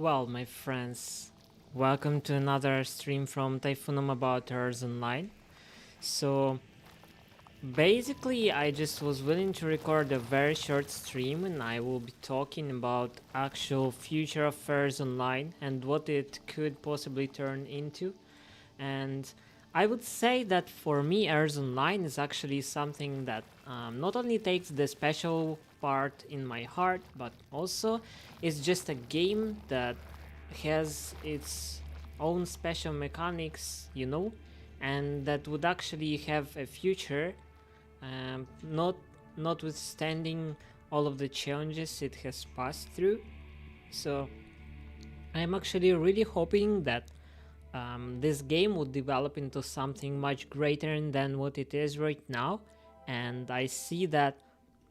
Well, my friends, welcome to another stream from Typhoonum about ERZ Online. So, basically, I just was willing to record a very short stream and I will be talking about actual future of ERZ Online and what it could possibly turn into. And I would say that for me, ERZ Online is actually something that not only takes the special part in my heart, but also is just a game that has its own special mechanics, and that would actually have a future, not notwithstanding all of the challenges it has passed through. So I'm actually really hoping that this game would develop into something much greater than what it is right now, and I see that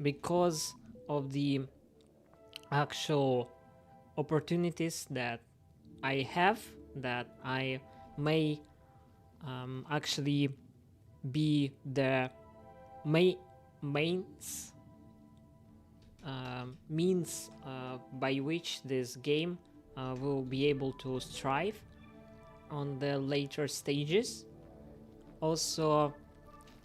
because of the actual opportunities that I have, that I may actually be the may mains means by which this game will be able to strive on the later stages. Also,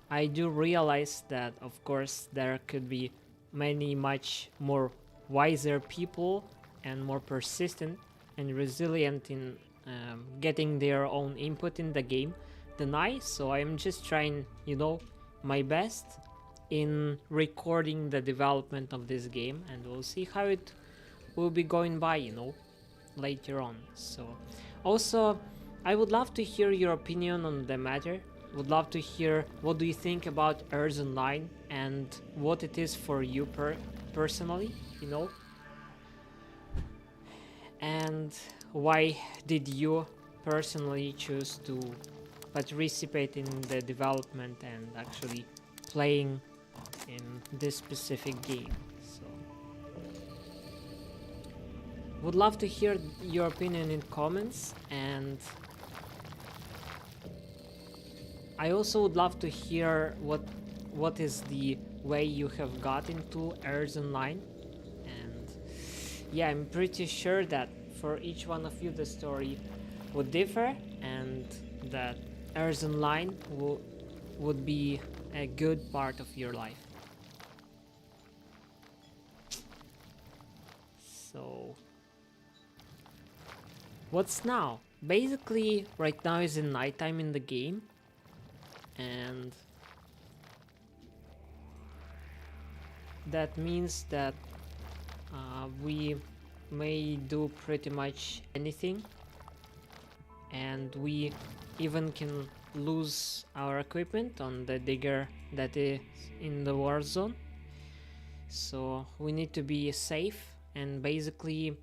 I do realize that, of course, there could be many much more wiser people and more persistent and resilient in getting their own input in the game than I. So I'm just trying, my best in recording the development of this game, and we'll see how it will be going by, later on. So, also, I would love to hear your opinion on the matter. Would love to hear what do you think about ERZ Online and what it is for you personally, and why did you personally choose to participate in the development and actually playing in this specific game. So would love to hear your opinion in comments, and I also would love to hear what is the way you have got into ERZ Online. And yeah, I'm pretty sure that for each one of you the story would differ, and that ERZ Online would be a good part of your life. So what's now? Basically, right now is in nighttime in the game, and that means that we may do pretty much anything, and we even can lose our equipment on the digger that is in the war zone. So we need to be safe, and basically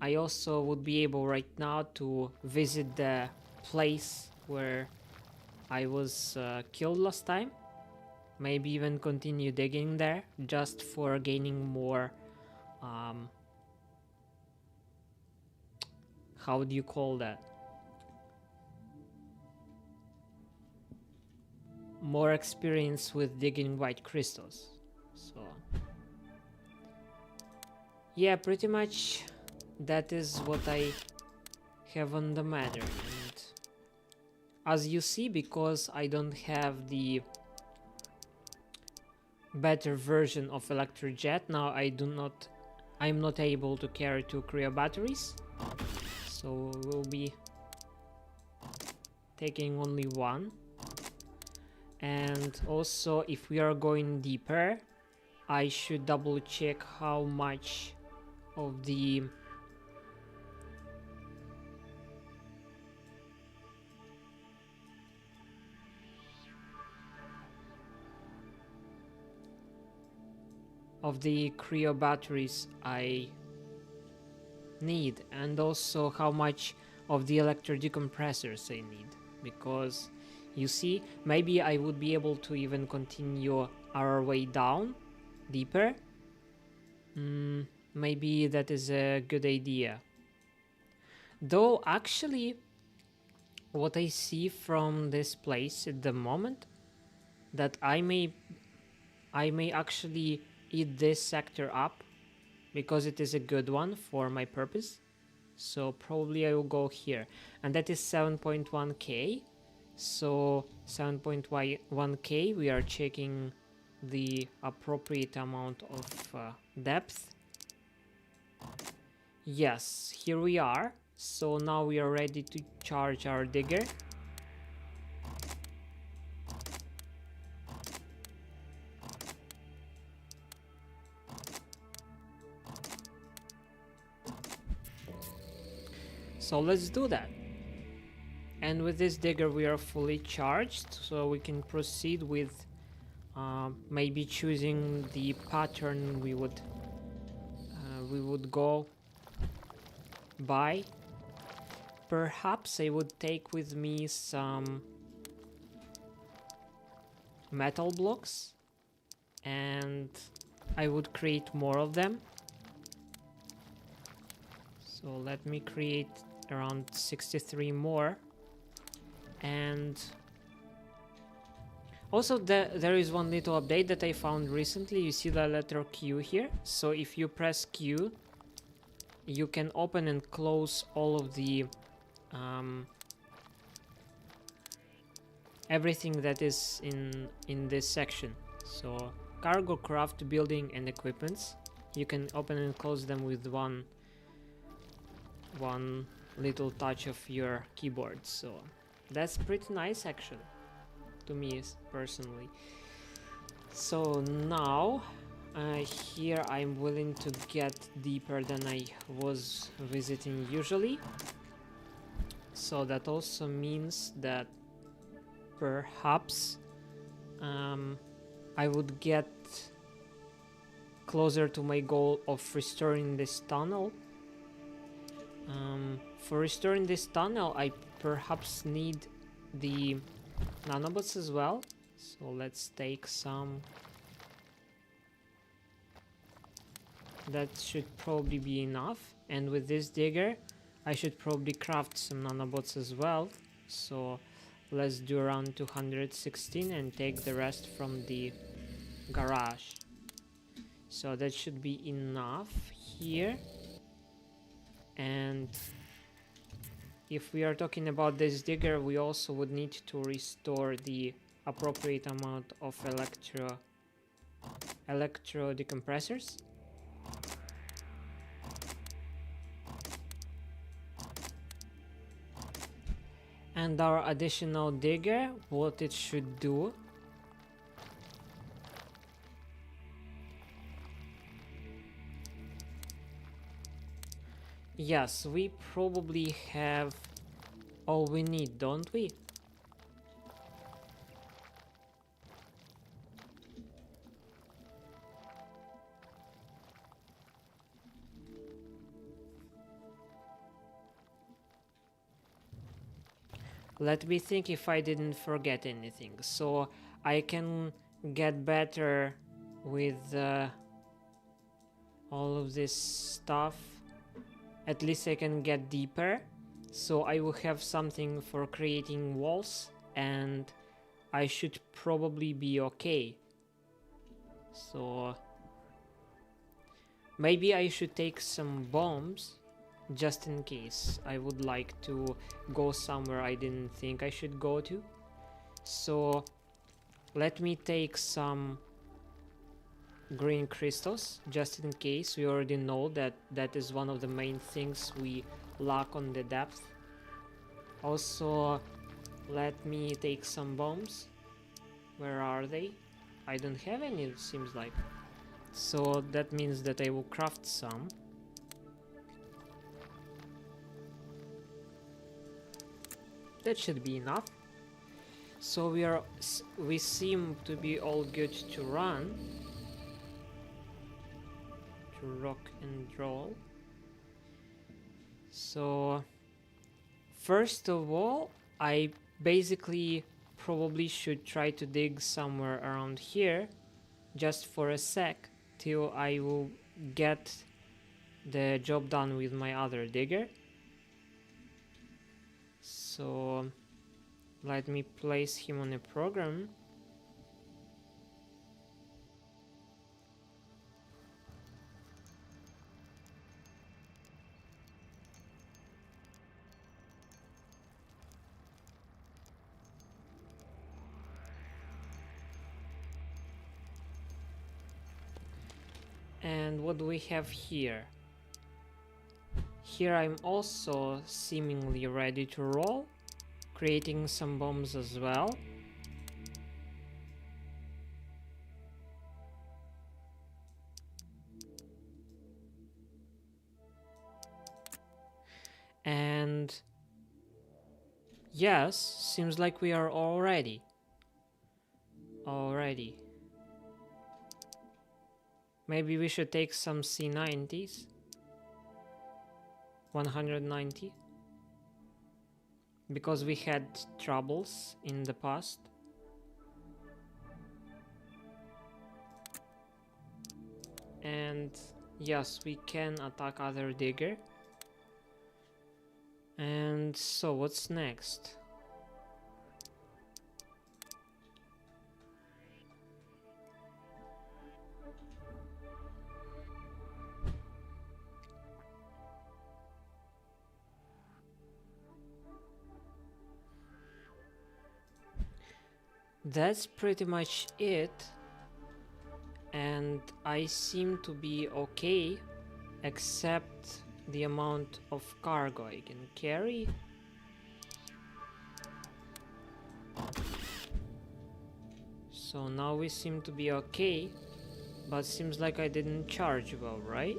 I also would be able right now to visit the place where I was killed last time. Maybe even continue digging there just for gaining more how do you call that? More experience with digging white crystals. So yeah, pretty much that is what I have on the matter. And as you see, because I don't have the better version of Electrojet now, I'm not able to carry 2 cryo batteries, so we'll be taking only 1. And also, if we are going deeper, I should double check how much of the cryo batteries I need, and also how much of the electro decompressors I need, because you see, maybe I would be able to even continue our way down deeper. Maybe that is a good idea. Though actually, what I see from this place at the moment, that I may actually eat this sector up, because it is a good one for my purpose. so probably I will go here, and that is 7.1k. So 7.1k, we are checking the appropriate amount of depth. Yes, here we are. So now we are ready to charge our digger. So let's do that. And with this digger we are fully charged, so we can proceed with maybe choosing the pattern we would go by. Perhaps I would take with me some metal blocks and I would create more of them. So let me create around 63 more. And also there is one little update that I found recently. You see the letter Q here? So if you press Q, you can open and close all of the everything that is in this section. So cargo, craft, building and equipments, you can open and close them with one little touch of your keyboard. So that's pretty nice actually, to me personally. So now here I'm willing to get deeper than I was visiting usually. So that also means that perhaps I would get closer to my goal of restoring this tunnel. For restoring this tunnel, I perhaps need the nanobots as well. So let's take some. That should probably be enough. And with this digger, I should probably craft some nanobots as well. So let's do around 216 and take the rest from the garage. So that should be enough here. And if we are talking about this digger, we also would need to restore the appropriate amount of electro decompressors. And our additional digger, what it should do, yes, we probably have all we need, don't we? Let me think if I didn't forget anything. So I can get better with all of this stuff. At least I can get deeper. So I will have something for creating walls and I should probably be okay. So maybe I should take some bombs just in case I would like to go somewhere I didn't think I should go to. So let me take some green crystals just in case. We already know that that is one of the main things we lack on the depth. Also let me take some bombs. Where are they? I don't have any, it seems like. So that means that I will craft some. That should be enough. So we seem to be all good to run, to rock and roll. So first of all, I basically probably should try to dig somewhere around here just for a sec till I will get the job done with my other digger. So let me place him on a program. And what do we have here? Here I'm also seemingly ready to roll, creating some bombs as well. And yes, seems like we are all ready. Maybe we should take some C90s. 190. Because we had troubles in the past. And yes, we can attack other digger. And so what's next? That's pretty much it. And I seem to be okay, except the amount of cargo I can carry. So now we seem to be okay, but seems like I didn't charge well, right?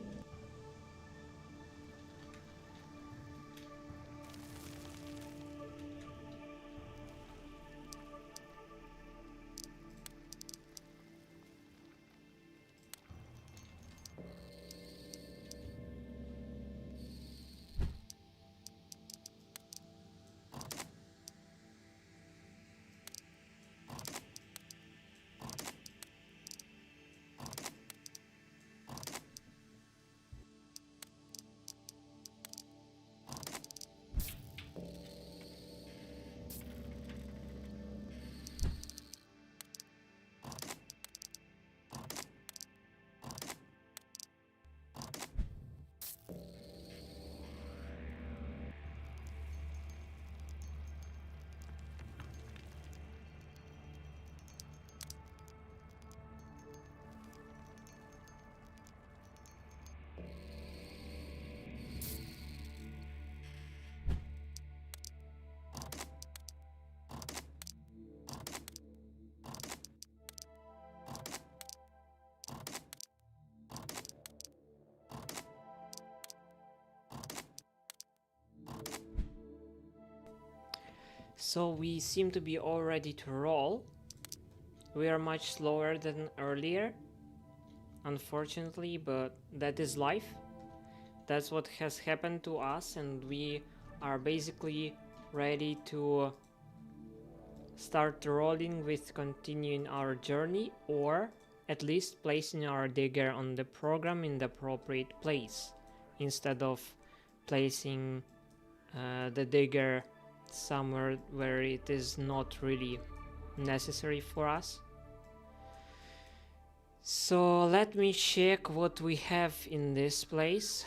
So we seem to be all ready to roll. We are much slower than earlier, unfortunately, but that is life. That's what has happened to us, and we are basically ready to start rolling with continuing our journey, or at least placing our digger on the program in the appropriate place, instead of placing the digger somewhere where it is not really necessary for us. So let me check what we have in this place,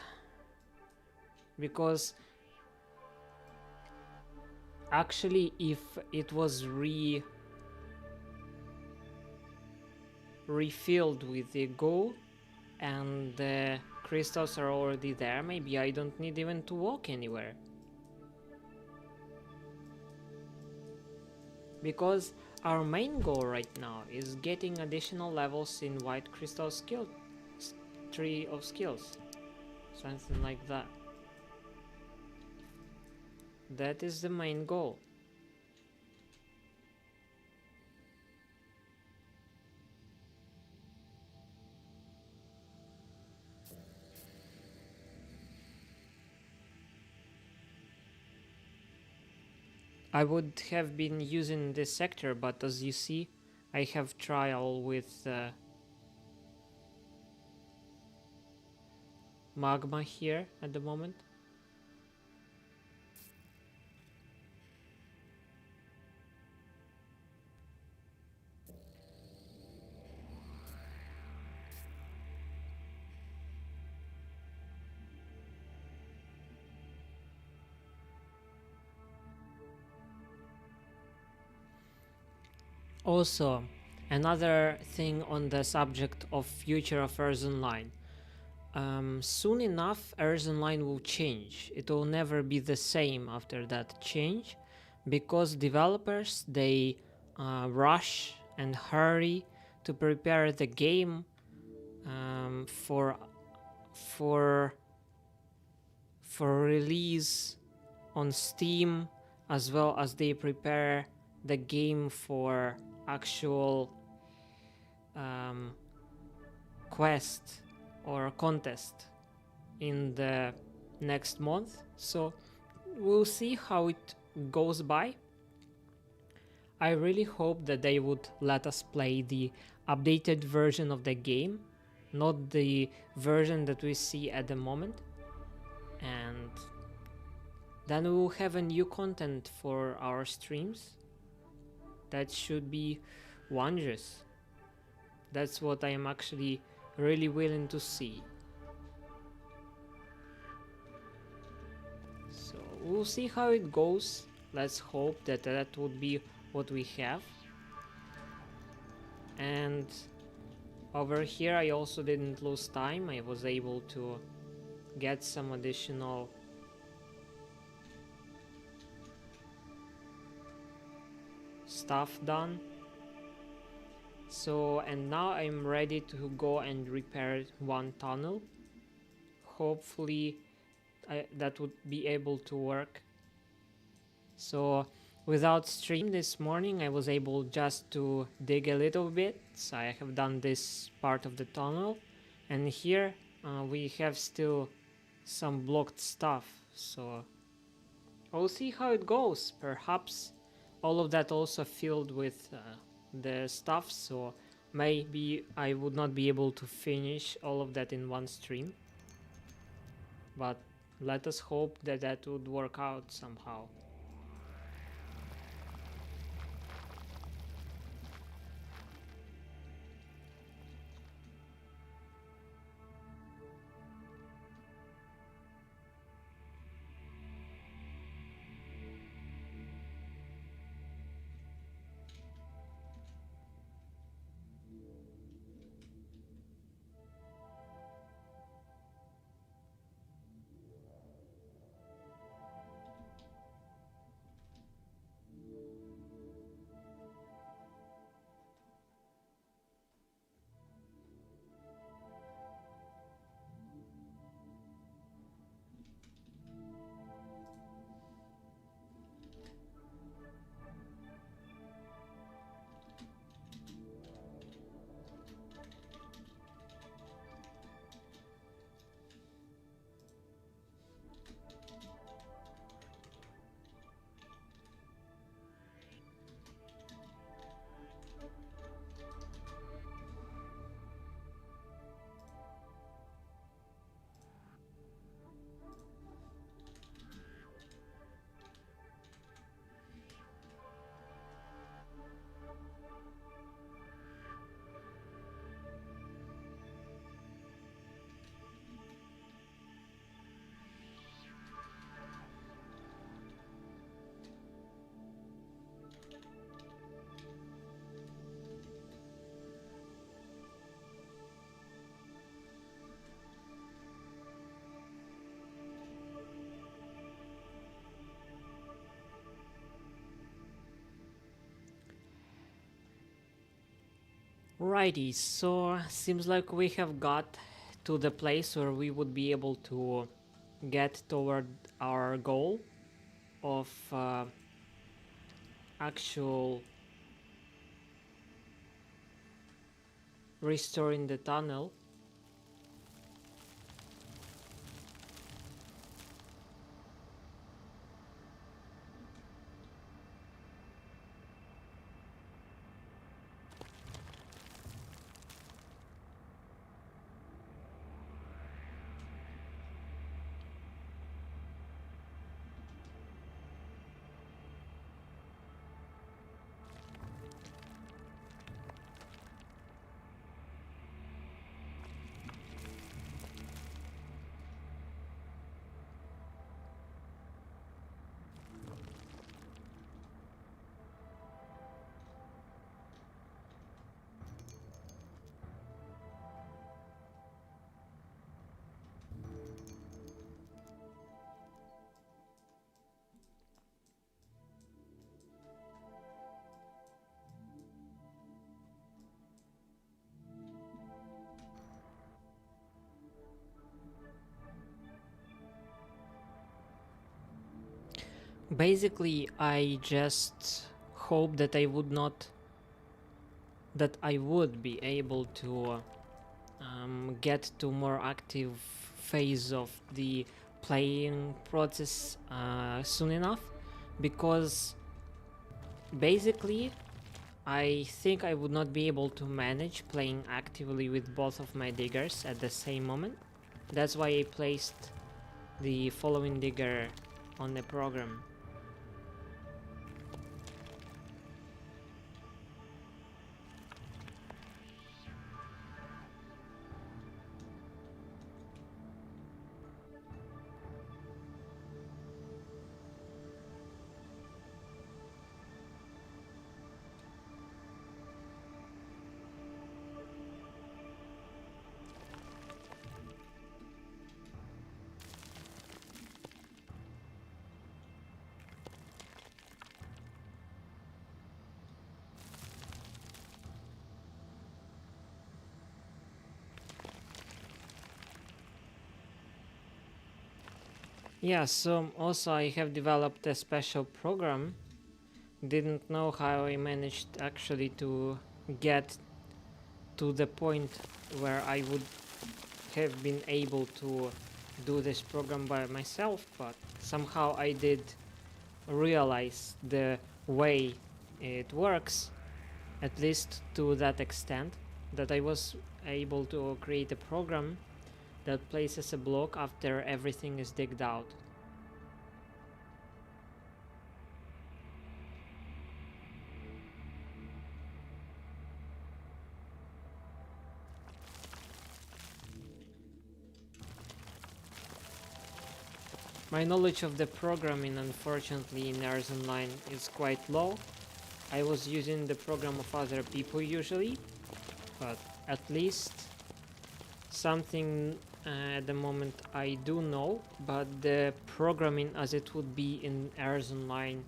because actually if it was refilled with the gold and the crystals are already there, maybe I don't need even to walk anywhere. Because our main goal right now is getting additional levels in white crystal skill tree of skills, something like that. That is the main goal. I would have been using this sector, but as you see, I have trial with magma here at the moment. Also, another thing on the subject of future of ERZ Online. soon enough ERZ Online will change. It will never be the same after that change, because developers, they rush and hurry to prepare the game for release on Steam, as well as they prepare the game for actual quest or contest in the next month. So we'll see how it goes by. I really hope that they would let us play the updated version of the game, not the version that we see at the moment. And then we will have a new content for our streams. That should be wondrous. That's what I am actually really willing to see. So we'll see how it goes. Let's hope that that would be what we have. And over here I also didn't lose time. I was able to get some additional stuff done. So, and now I'm ready to go and repair one tunnel. Hopefully that would be able to work. So without stream this morning, I was able just to dig a little bit. So I have done this part of the tunnel, and here we have still some blocked stuff. So we'll see how it goes. Perhaps all of that also filled with the stuff, so maybe I would not be able to finish all of that in one stream, but let us hope that that would work out somehow. Righty, so seems like we have got to the place where we would be able to get toward our goal of actual restoring the tunnel. Basically, I just hope that I would be able to get to more active phase of the playing process soon enough, because basically I think I would not be able to manage playing actively with both of my diggers at the same moment. That's why I placed the following digger on the program. Yeah, so also I have developed a special program. Didn't know how I managed actually to get to the point where I would have been able to do this program by myself, but somehow I did realize the way it works, at least to that extent, that I was able to create a program that places a block after everything is digged out. My knowledge of the programming, unfortunately, in ERZ Online is quite low. I was using the program of other people usually, but at least something at the moment I do know. But the programming as it would be in ERZ Online,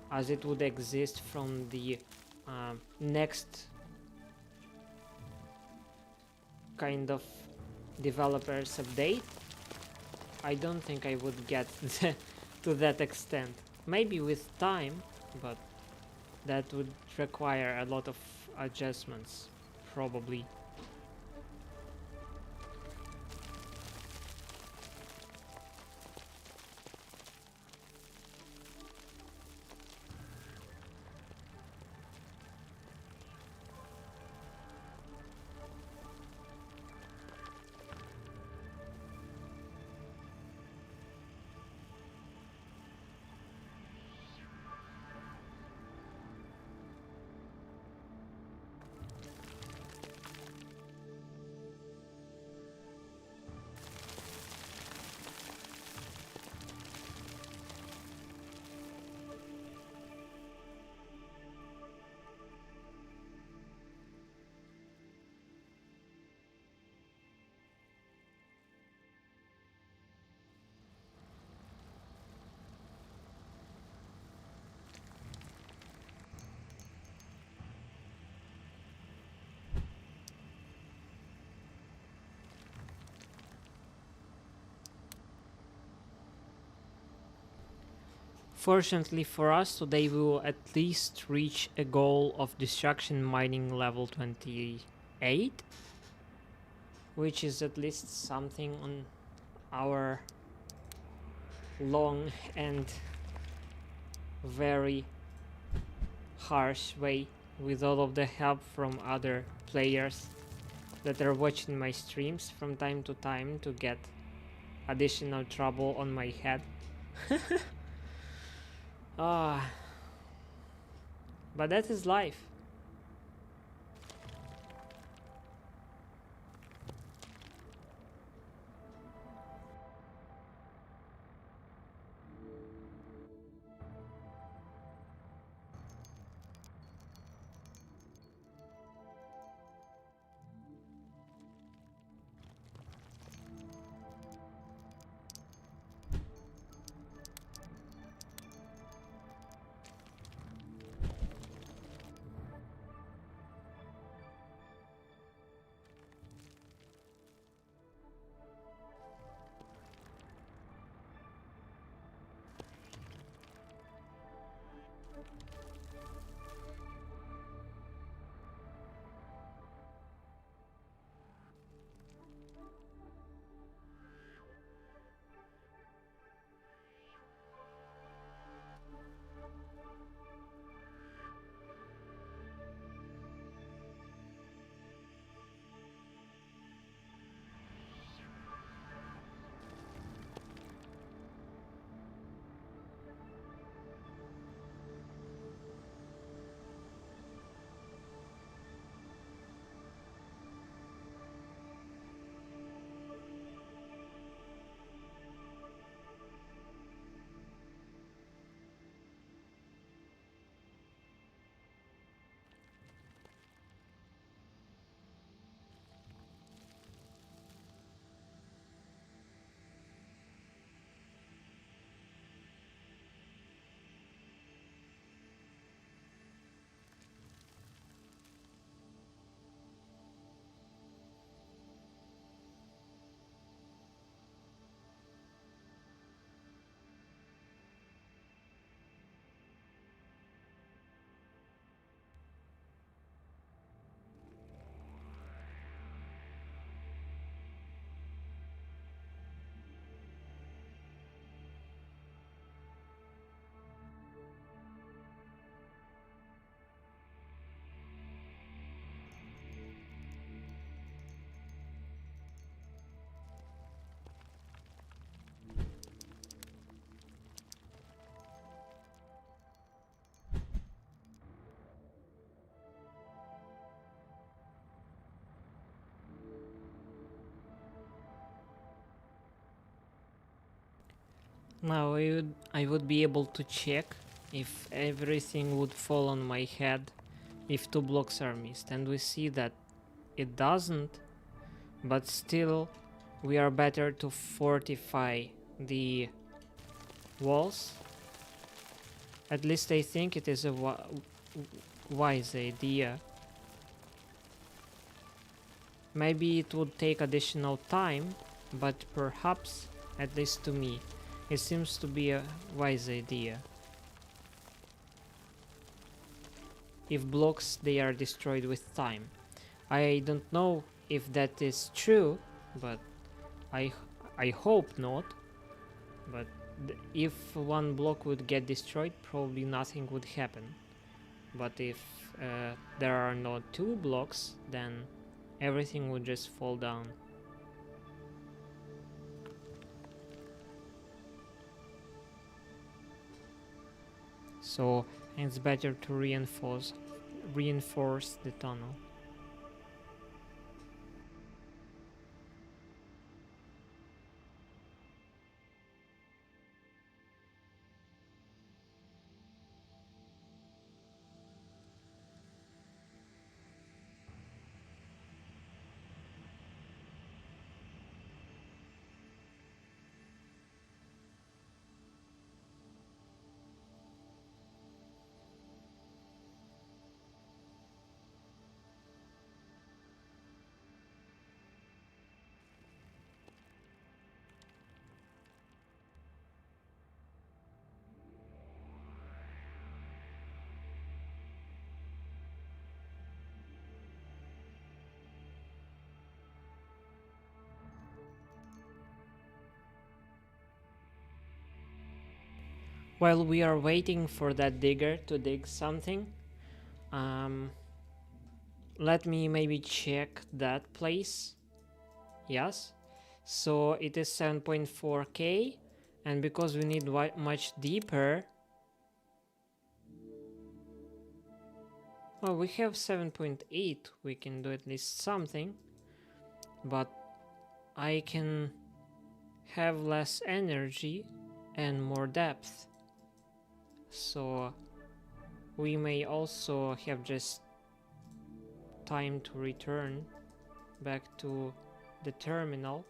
as it would exist from the next kind of developers update, I don't think I would get to that extent. Maybe with time, but that would require a lot of adjustments, probably. Fortunately for us, today we will at least reach a goal of destruction mining level 28, which is at least something on our long and very harsh way, with all of the help from other players that are watching my streams from time to time to get additional trouble on my head. Ah, but that is life. Now I would be able to check if everything would fall on my head if 2 blocks are missed, and we see that it doesn't, but still we are better to fortify the walls. At least I think it is a wise idea. Maybe it would take additional time, but perhaps, at least to me, it seems to be a wise idea. If blocks, they are destroyed with time. I don't know if that is true, but I I hope not. But if 1 block would get destroyed, probably nothing would happen. But if there are no 2 blocks, then everything would just fall down. So it's better to reinforce the tunnel. While we are waiting for that digger to dig something, um, let me maybe check that place. Yes, so it is 7.4k, and because we need much deeper, well, we have 7.8, we can do at least something, but I can have less energy and more depth, so we may also have just time to return back to the terminal.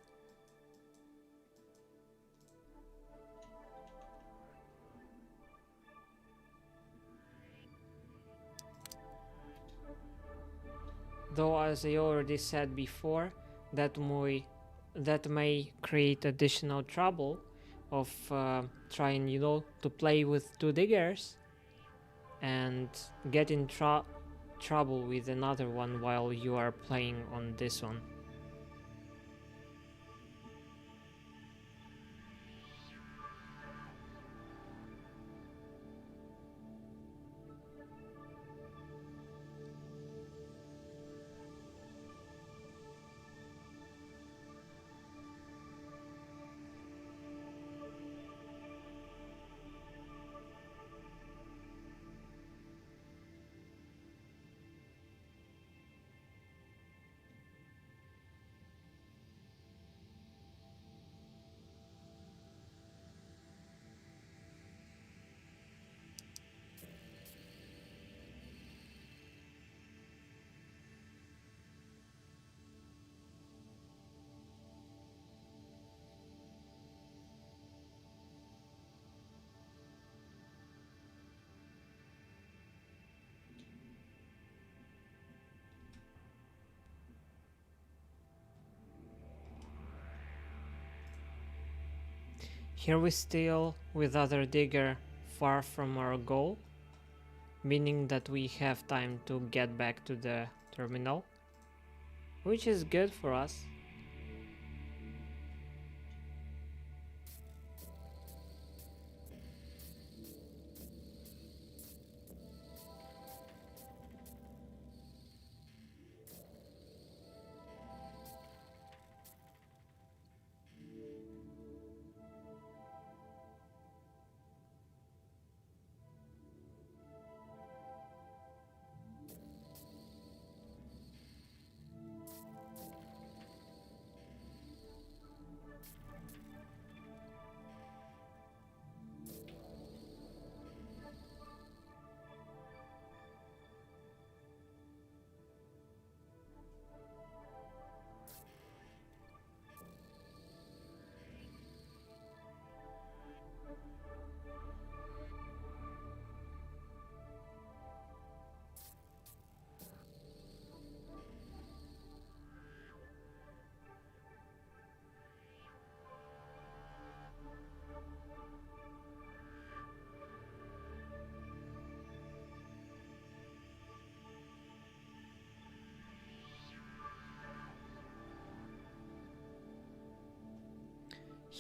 Though, as I already said before, that may create additional trouble of trying, to play with 2 diggers and get in trouble with another one while you are playing on this one. Here we still with other digger far from our goal, meaning that we have time to get back to the terminal, which is good for us.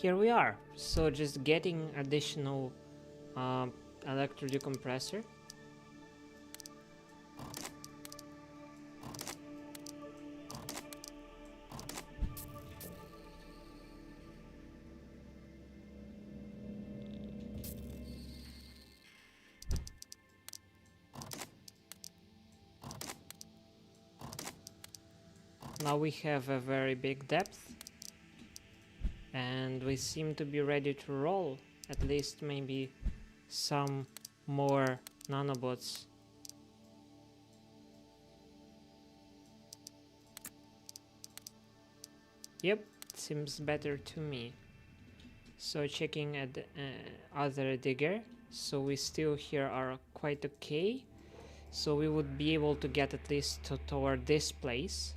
here we are. So just getting additional electro decompressor. Now we have a very big depth, and we seem to be ready to roll. At least maybe some more nanobots. Yep, seems better to me. So checking at the other digger, so we still here are quite okay. So we would be able to get at least toward this place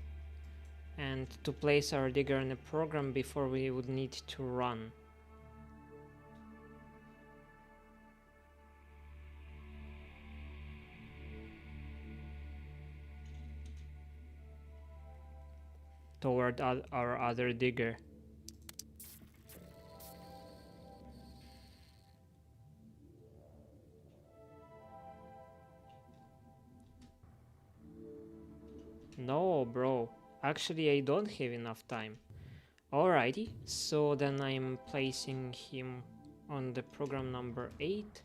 and to place our digger in a program before we would need to run. Toward our other digger. No, bro. Actually, I don't have enough time. Alrighty, so then I'm placing him on the program number 8.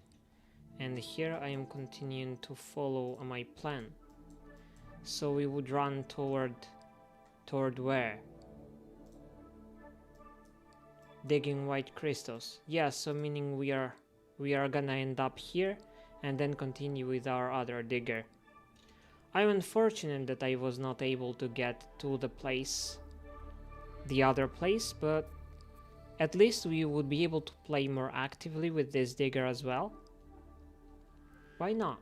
And here I am continuing to follow my plan. So we would run toward where? Digging white crystals. Yeah, so meaning we are gonna end up here and then continue with our other digger. I'm unfortunate that I was not able to get to the other place, but at least we would be able to play more actively with this digger as well. Why not?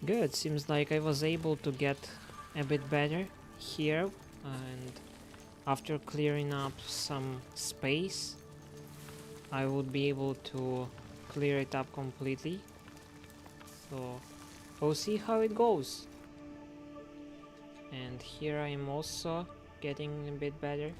Good, seems like I was able to get a bit better here, and after clearing up some space I would be able to clear it up completely. So we'll see how it goes. And here I'm also getting a bit better.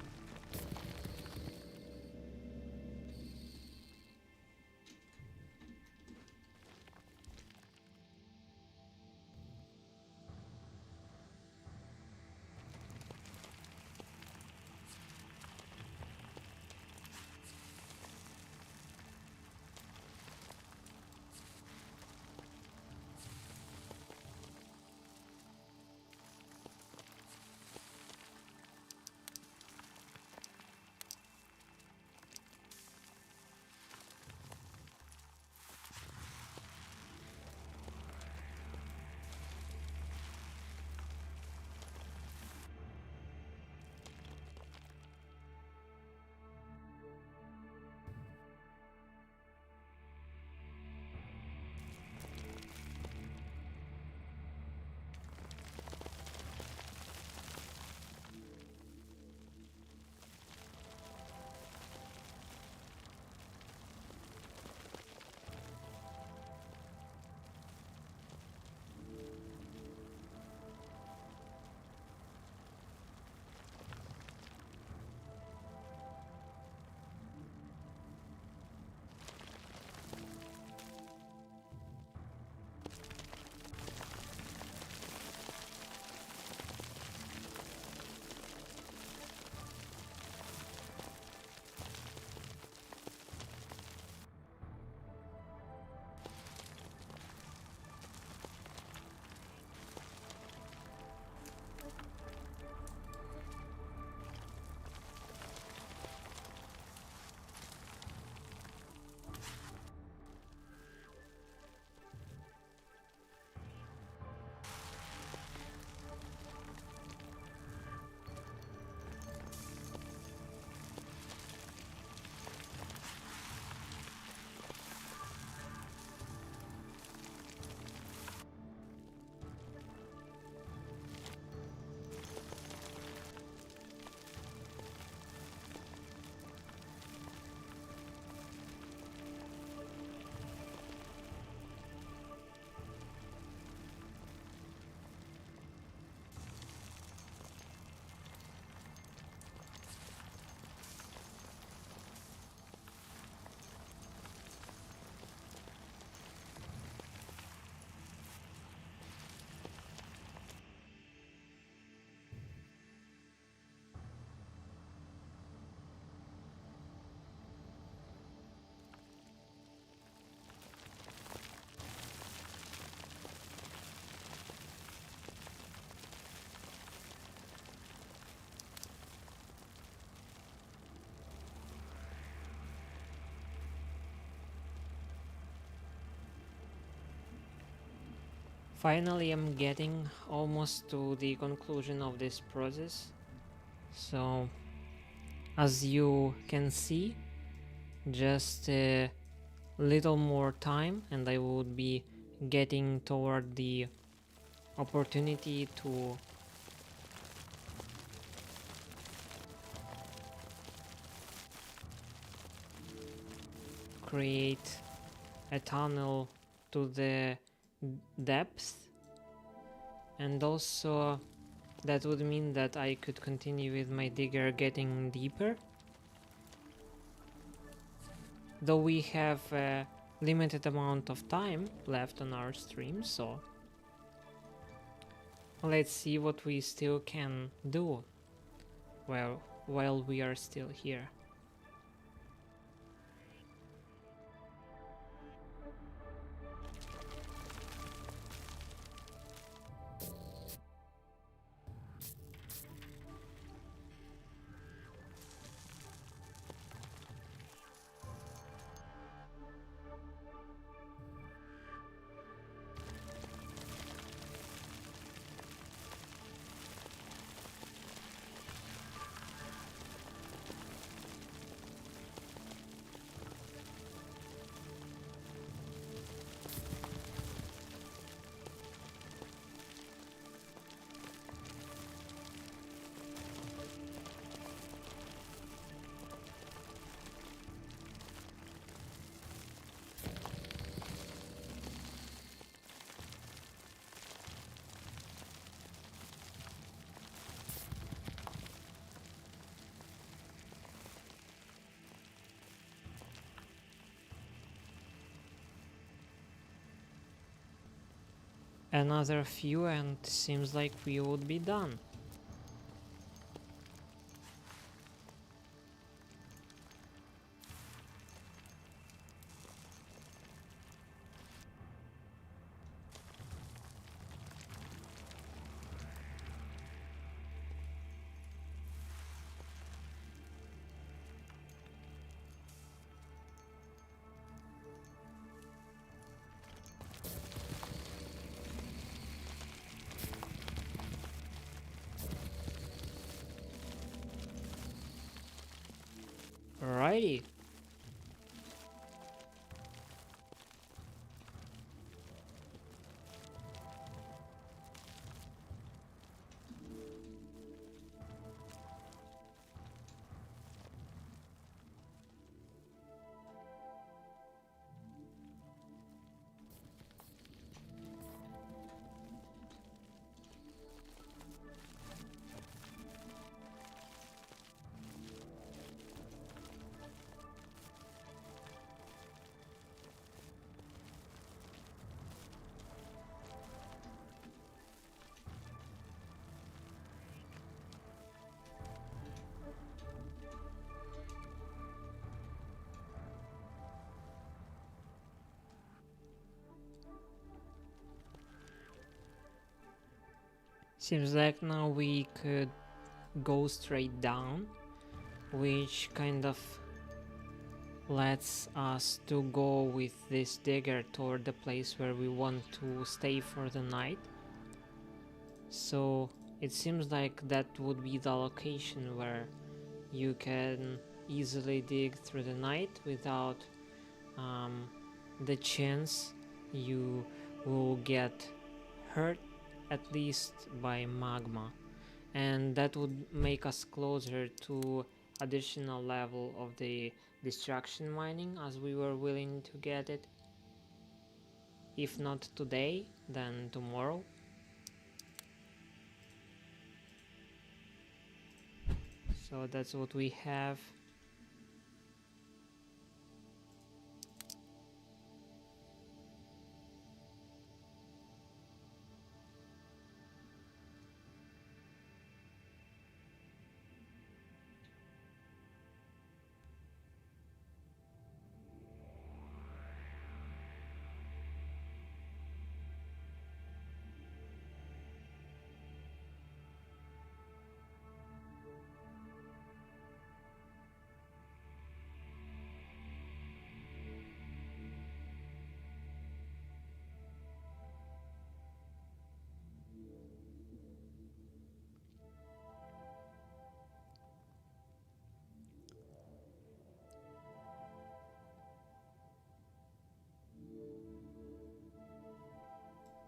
Finally, I'm getting almost to the conclusion of this process. So, as you can see, just a little more time and I would be getting toward the opportunity to create a tunnel to the depth, and also that would mean that I could continue with my digger getting deeper, though we have a limited amount of time left on our stream, so let's see what we still can do while we are still here. another few and seems like we would be done. Alrighty. Seems like now we could go straight down, which kind of lets us to go with this digger toward the place where we want to stay for the night. So it seems like that would be the location where you can easily dig through the night without the chance you will get hurt, at least by magma, and that would make us closer to additional level of the destruction mining, as we were willing to get it, if not today then tomorrow. So that's what we have.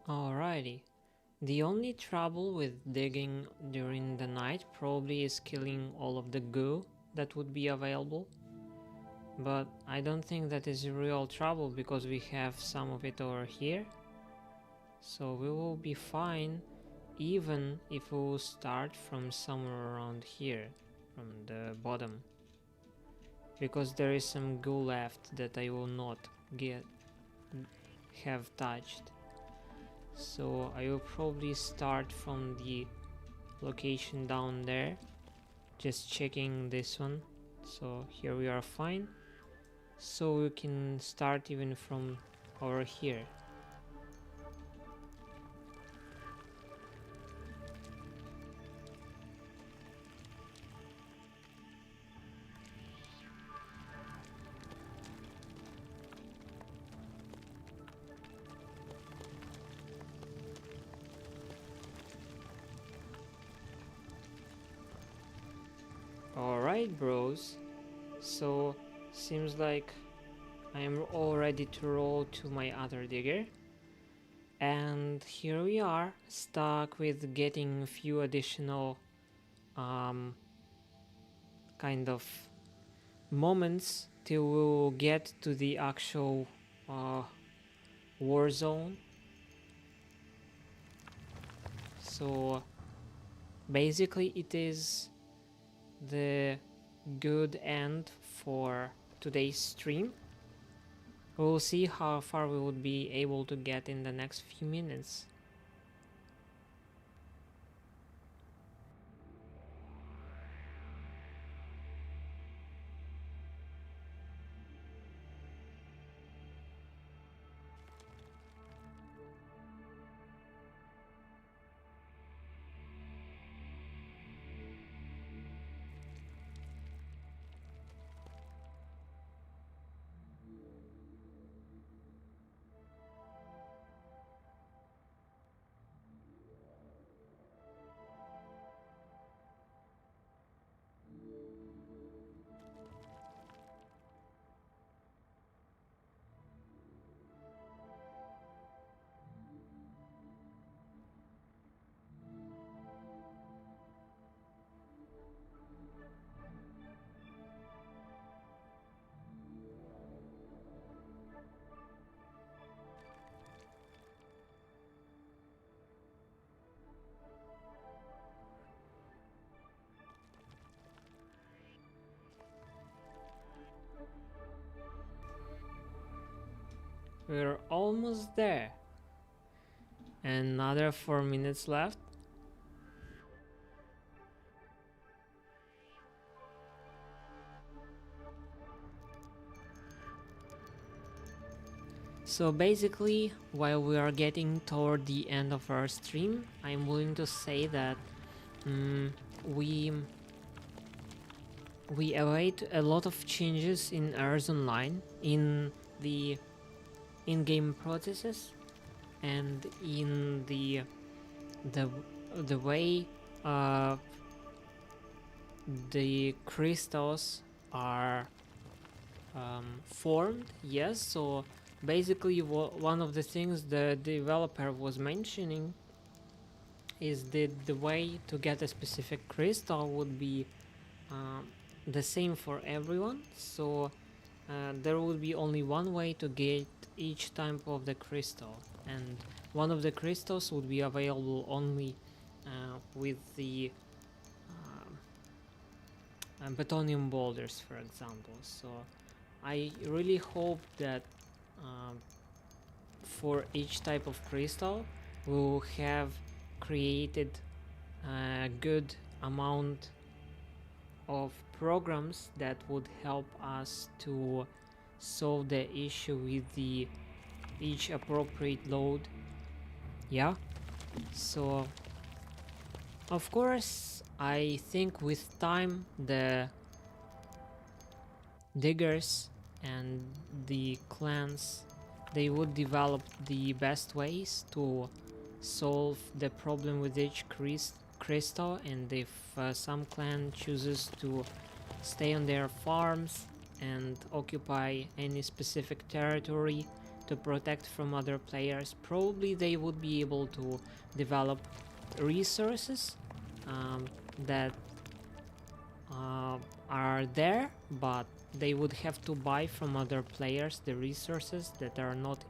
Alrighty. The only trouble with digging during the night probably is killing all of the goo that would be available. But I don't think that is real trouble because we have some of it over here. So we will be fine even if we will start from somewhere around here, from the bottom. Because there is some goo left that I will not have touched. So I will probably start from the location down there, just checking this one. So here we are fine, so we can start even from over here. Alright bros, so seems like I am all ready to roll to my other digger, and here we are, stuck with getting a few additional kind of moments till we'll get to the actual war zone. So basically it is the good end for today's stream. We'll see how far we would be able to get in the next few minutes. We're almost there. Another 4 minutes left. So basically, while we are getting toward the end of our stream, I'm willing to say that we await a lot of changes in ERZ Online, in the in-game processes, and in the the way the crystals are formed. Yes, so basically one of the things the developer was mentioning is that the way to get a specific crystal would be um, the same for everyone. So there would be only one way to get each type of the crystal, and one of the crystals would be available only with the Bethonium boulders, for example. So I really hope that um, for each type of crystal we'll have created a good amount of programs that would help us to solve the issue with the each appropriate load. Yeah, so of course I think with time the diggers and the clans, they would develop the best ways to solve the problem with each crystal, and if some clan chooses to stay on their farms and occupy any specific territory to protect from other players, probably they would be able to develop resources that are there, but they would have to buy from other players the resources that are not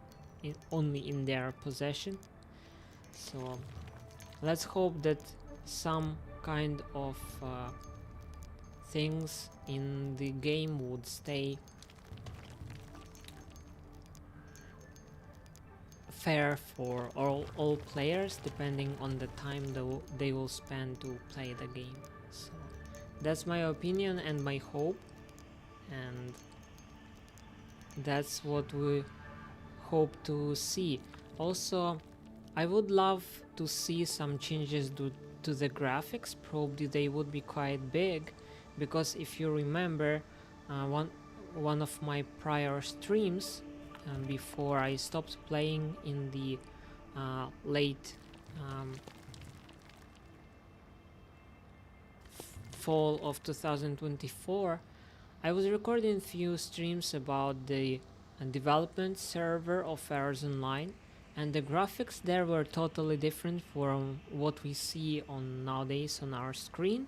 only in their possession. So let's hope that some kind of things in the game would stay fair for all players, depending on the time they will spend to play the game. So that's my opinion and my hope, and that's what we hope to see. Also, I would love to see some changes to the graphics. Probably they would be quite big, because if you remember, one of my prior streams before I stopped playing in the late fall of 2024, I was recording a few streams about the development server of ERZ Online, and the graphics there were totally different from what we see on nowadays on our screen,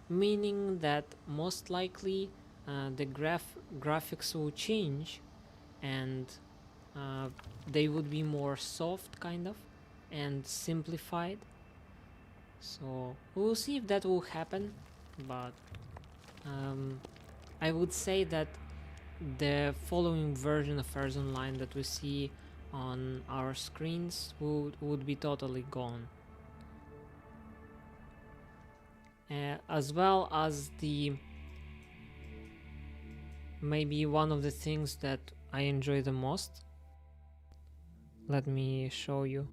meaning that most likely the graphics will change, and they would be more soft kind of and simplified. So we'll see if that will happen, but I would say that the following version of ERZ Online that we see on our screens would be totally gone. As well as the maybe one of the things that I enjoy the most. Let me show you.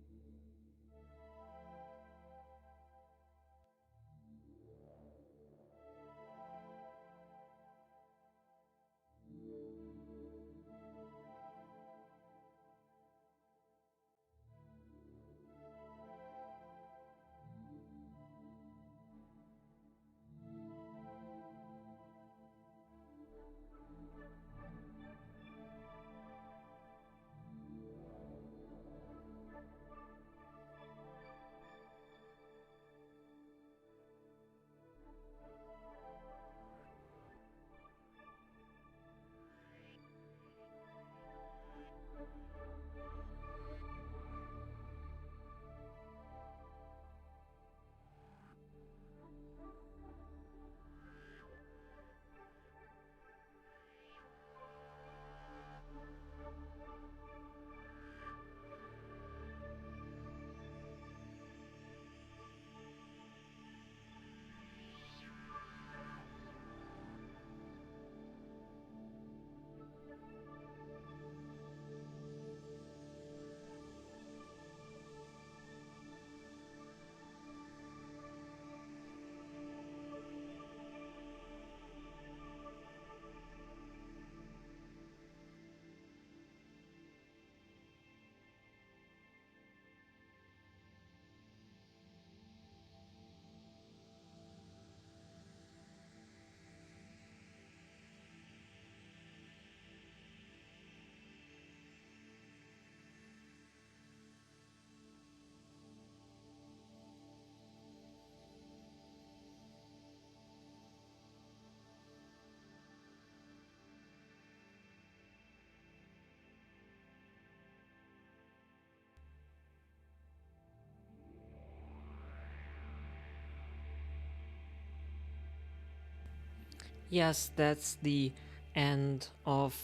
Yes, that's the end of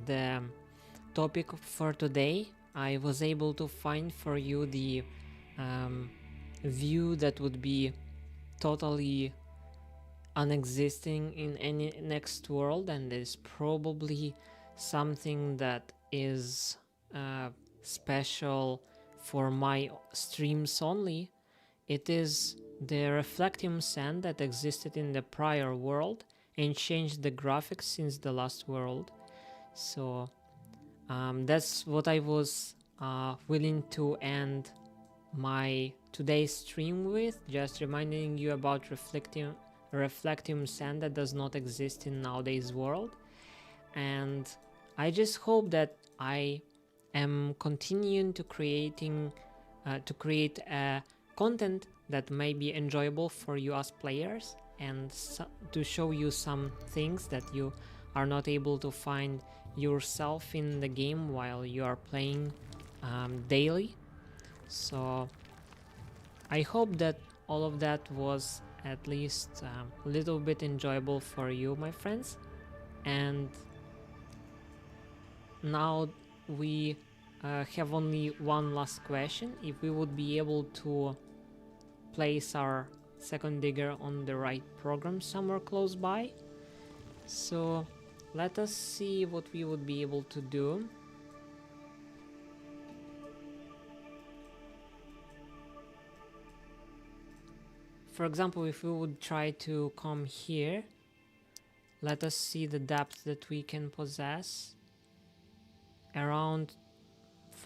the topic for today. I was able to find for you the um, view that would be totally unexisting in any next world, and is probably something that is uh, special for my streams only. It is the reflectium sand that existed in the prior world and changed the graphics since the last world. So that's what I was willing to end my today's stream with, just reminding you about reflectium sand that does not exist in nowadays world. And I just hope that I am continuing to create content that may be enjoyable for you as players, and to show you some things that you are not able to find yourself in the game while you are playing daily. So I hope that all of that was at least a little bit enjoyable for you, my friends. And now we have only one last question: if we would be able to place our second digger on the right program somewhere close by. So let us see what we would be able to do. For example, if we would try to come here, let us see the depth that we can possess. Around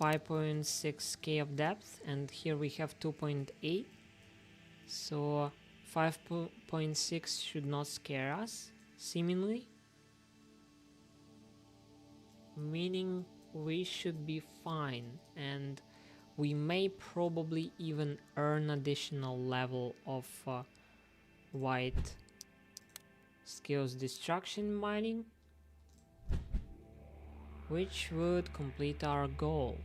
5.6k of depth, and here we have 2.8, so 5.6 should not scare us, seemingly, meaning we should be fine, and we may probably even earn additional level of white skills destruction mining, which would complete our goal.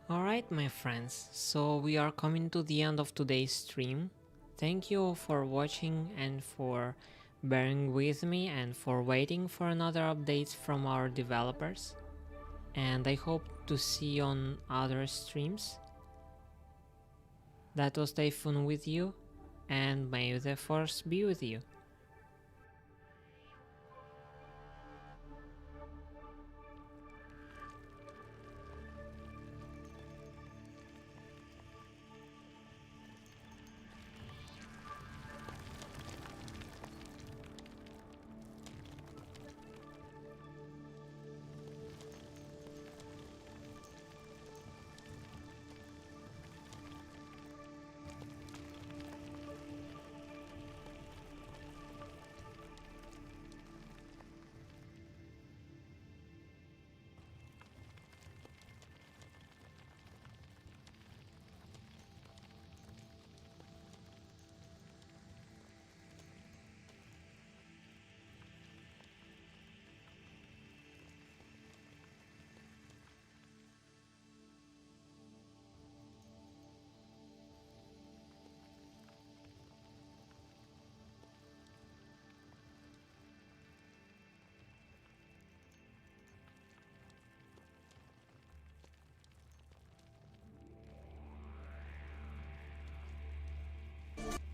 Alright, my friends, so we are coming to the end of today's stream. Thank you all for watching and for bearing with me and for waiting for another updates from our developers. And I hope to see you on other streams. That was Typhoon with you, and may the force be with you.